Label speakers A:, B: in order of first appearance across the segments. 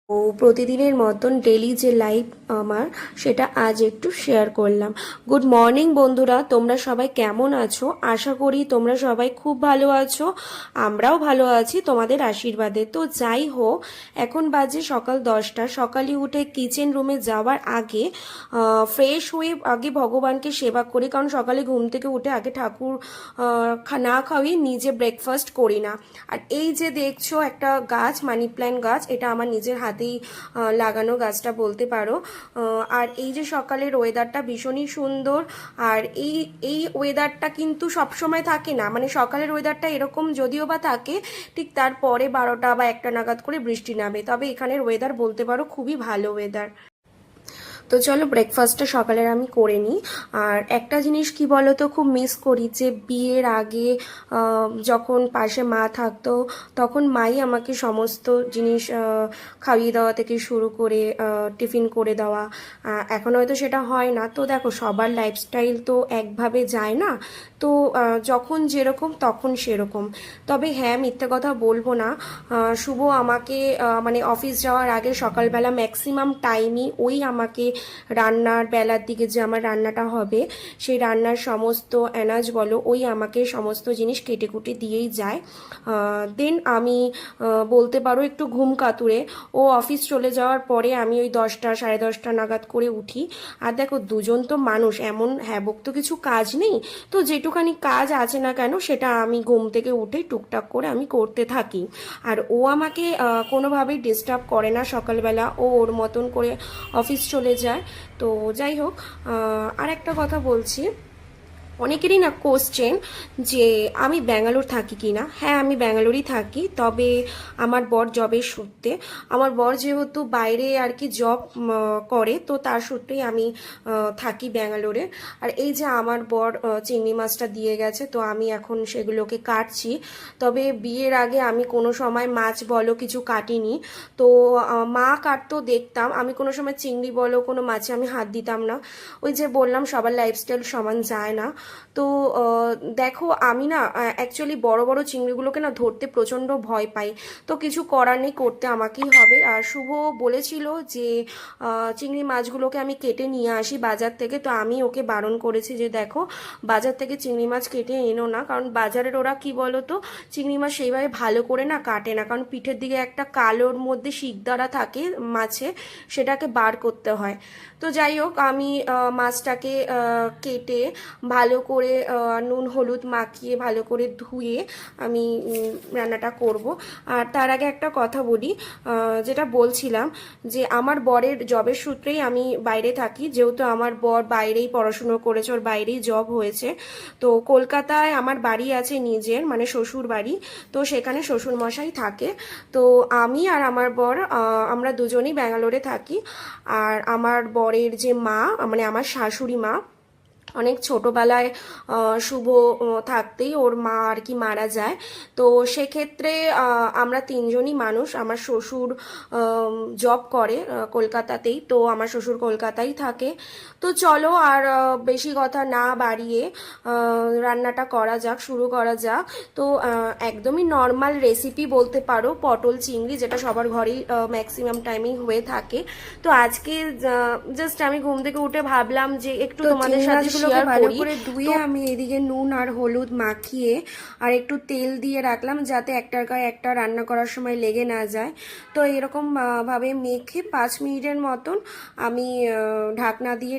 A: ও প্রতিদিনের মতন ডেলি যে লাইভ আমার সেটা আজ একটু শেয়ার করলাম। গুড মর্নিং বন্ধুরা, তোমরা সবাই কেমন আছো? আশা করি তোমরা সবাই খুব ভালো আছো, আমরাও ভালো আছি তোমাদের আশীর্বাদে। তো যাই হোক, এখন বাজে সকাল 10টা। সকালে উঠে কিচেন রুমে যাওয়ার আগে ফ্রেশ হয়ে আগে ভগবানকে সেবা করি, কারণ সকালে ঘুম থেকে উঠে আগে ঠাকুর না খাওয়ি নিজে ব্রেকফাস্ট করি না। আর এই যে দেখছো একটা গাছ, মানি প্ল্যান্ট গাছ, এটা আমার নিজের হাতেই লাগানো গাছটা বলতে পারো। আর এই যে সকালের ওয়েদারটা ভীষণই সুন্দর। আর এই ওয়েদারটা কিন্তু সবসময় থাকে না, মানে সকালের ওয়েদারটা এরকম যদিও বা থাকে, ঠিক তারপরে 12টা বা 1টা নাগাদ করে বৃষ্টি নামে। তবে এখানের ওয়েদার বলতে পারো খুবই ভালো ওয়েদার। তো চলো ব্রেকফাস্টটা সকালের আমি করে নিই। আর একটা জিনিস কি বলো তো, খুব মিস করি যে বিয়ের আগে যখন পাশে মা থাকতো তখন মাই আমাকে সমস্ত জিনিস খাইয়ে দেওয়া থেকে শুরু করে টিফিন করে দেওয়া। এখন হয়তো সেটা হয় না। তো দেখো, সবার লাইফস্টাইল তো একভাবে যায় না। তো যখন যেরকম তখন সেরকম। তবে হ্যাঁ, মিথ্যে কথা বলবো না, শুভ আমাকে মানে অফিস যাওয়ার আগে সকালবেলা ম্যাক্সিমাম টাইমই ওই আমাকে রান্নার বেলার দিকে যে আমার রান্নাটা হবে সেই রান্নার সমস্ত এনাজ বলো, ওই আমাকে সমস্ত জিনিস কেটে কুটে দিয়েই যায়। দেন আমি বলতে পারো একটু ঘুম কাতুরে ও অফিস চলে যাওয়ার পরে আমি ওই 10টা 10:30 নাগাদ করে উঠি। আর দেখো, দুজন তো মানুষ, এমন হ্যাবক তো কিছু কাজ নেই। তো যেটুখানি কাজ আছে না কেন সেটা আমি ঘুম থেকে উঠে টুকটাক করে আমি করতে থাকি। আর ও আমাকে কোনোভাবেই ডিস্টার্ব করে না সকালবেলা, ও ওর মতন করে অফিস চলে যায়। তো যাই হোক, আর একটা কথা বলছি, অনেকেরই না কোশ্চেন যে আমি ব্যাঙ্গালোর থাকি কি না। হ্যাঁ, আমি ব্যাঙ্গালোরই থাকি, তবে আমার বর জবের সূত্রে, আমার বর যেহেতু বাইরে আর কি জব করে, তো তার সূত্রেই আমি থাকি ব্যাঙ্গালোরে। আর এই যে আমার বর চিংড়ি মাছটা দিয়ে গেছে, তো আমি এখন সেগুলোকে কাটছি। তবে বিয়ের আগে আমি কোনো সময় মাছ বলো কিছু কাটিনি। তো মা কাটতো দেখতাম, আমি কোনো সময় চিংড়ি বলো কোনো মাছে আমি হাত দিতাম না। ওই যে বললাম, সবার লাইফস্টাইল সমান যায় না। তো দেখো, আমি না অ্যাকচুয়ালি বড় বড় চিংড়িগুলোকে না ধরতে প্রচণ্ড ভয় পাই। তো কিছু করার নেই, করতে আমাকেই হবে। আর শুভ বলেছিল যে চিংড়ি মাছগুলোকে আমি কেটে নিয়ে আসি বাজার থেকে। তো আমি ওকে বারণ করেছি যে দেখো, বাজার থেকে চিংড়ি মাছ কেটে এনো না, কারণ বাজারের ওরা কি বলো তো, চিংড়ি মাছ সেইভাবে ভালো করে না কাটে না, কারণ পিঠের দিকে একটা কালোর মধ্যে শিকদাঁড়া থাকে মাছে, সেটাকে বার করতে হয়। তো যাই হোক, আমি মাছটাকে কেটে ভালো করে নুন হলুদ মাখিয়ে ভালো করে ধুয়ে আমি রান্নাটা করব। আর তার আগে একটা কথা বলি, যেটা বলছিলাম যে আমার বরের জবের সূত্রেই আমি বাইরে থাকি। যেহেতু আমার বর বাইরেই পড়াশুনো করেছে, ওর বাইরেই জব হয়েছে। তো কলকাতায় আমার বাড়ি আছে নিজের, মানে শ্বশুর বাড়ি। তো সেখানে শ্বশুর মশাই থাকে। তো আমি আর আমার বর আমরা দুজনেই ব্যাঙ্গালোরে থাকি। আর আমার বরের যে মা, মানে আমার শাশুড়ি মা, অনেক ছোটোবেলায় শুভ থাকতেই ওর মা আর কি মারা যায়। তো সেক্ষেত্রে আমরা তিনজনই মানুষ। আমার শ্বশুর জব করে কলকাতাতেই, তো আমার শ্বশুর কলকাতায় থাকে। তো চলো আর বেশি কথা না বাড়িয়ে রান্নাটা করা যাক, শুরু করা যাক। তো একদমই নর্মাল রেসিপি বলতে পারো, পটল চিংড়ি, যেটা সবার ঘরেই ম্যাক্সিমাম টাইমেই হয়ে থাকে। তো আজকে জাস্ট আমি ঘুম থেকে উঠে ভাবলাম যে একটু তোমাদের সাথে শেয়ার করি। ধুয়ে আমি এদিকে নুন আর হলুদ মাখিয়ে আর একটু তেল দিয়ে রাখলাম, যাতে একটার গায়ে একটা রান্না করার সময় লেগে না যায়। তো এরকম ভাবে মেখে 5 মিনিটের মতন আমি ঢাকনা দিয়ে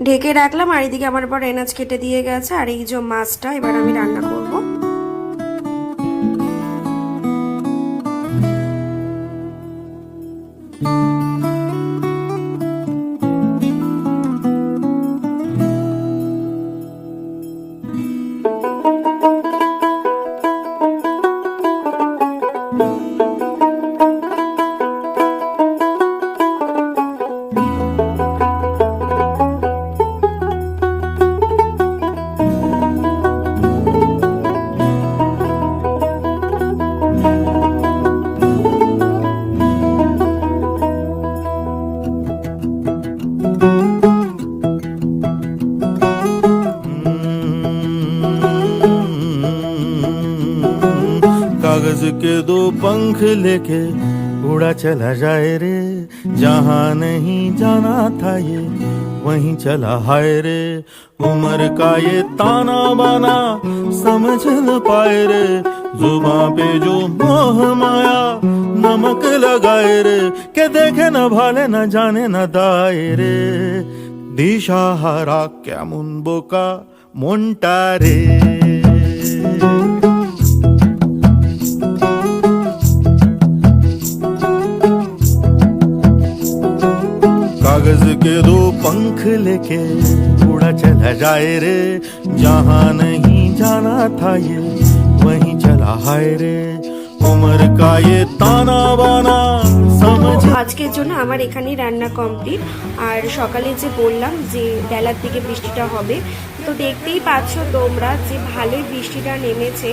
A: ঢেকে রাখলাম। আর এদিকে আমার পর এনাজ কেটে দিয়ে গেছে। আর এই যে মাছটা এবার আমি রান্না করব।
B: कागज के दो पंख लेके उड़ा चला जाए रे जहाँ नहीं जाना था ये वहीं चला हाय रे उम्र का ये ताना बाना समझ न पाए रे जुबां पे जो मोह माया नमक लगाए रे के देखे न भाले न जाने न दाए रे দিশাহারা কেমন বোকা মনটা রে कागज के दो पंख लेके उड़ा चला जाए रे जहाँ नहीं जाना था ये वहीं चला हाय रे उम्र का ये ताना बाना समझ
A: আজকের জন্য আমার এখানেই রান্না কমপ্লিট। আর সকালে যে বললাম যে বেলার দিকে বৃষ্টিটা হবে, তো দেখতেই পাচ্ছ তোমরা যে ভালোই বৃষ্টিটা নেমেছে।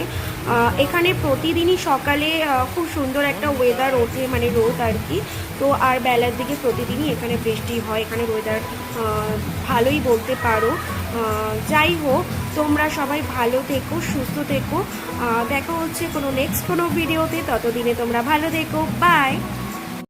A: এখানে প্রতিদিনই সকালে খুব সুন্দর একটা ওয়েদার ওঠে, মানে রোদ আর কি। তো আর বেলার দিকে প্রতিদিনই এখানে বৃষ্টি হয়, এখানে ওয়েদার ভালোই বলতে পারো। যাই হোক, তোমরা সবাই ভালো থেকো, সুস্থ থেকো। দেখা হচ্ছে কোনো নেক্সট কোনো ভিডিওতে, ততদিনে তোমরা ভালো থেকো, বাই।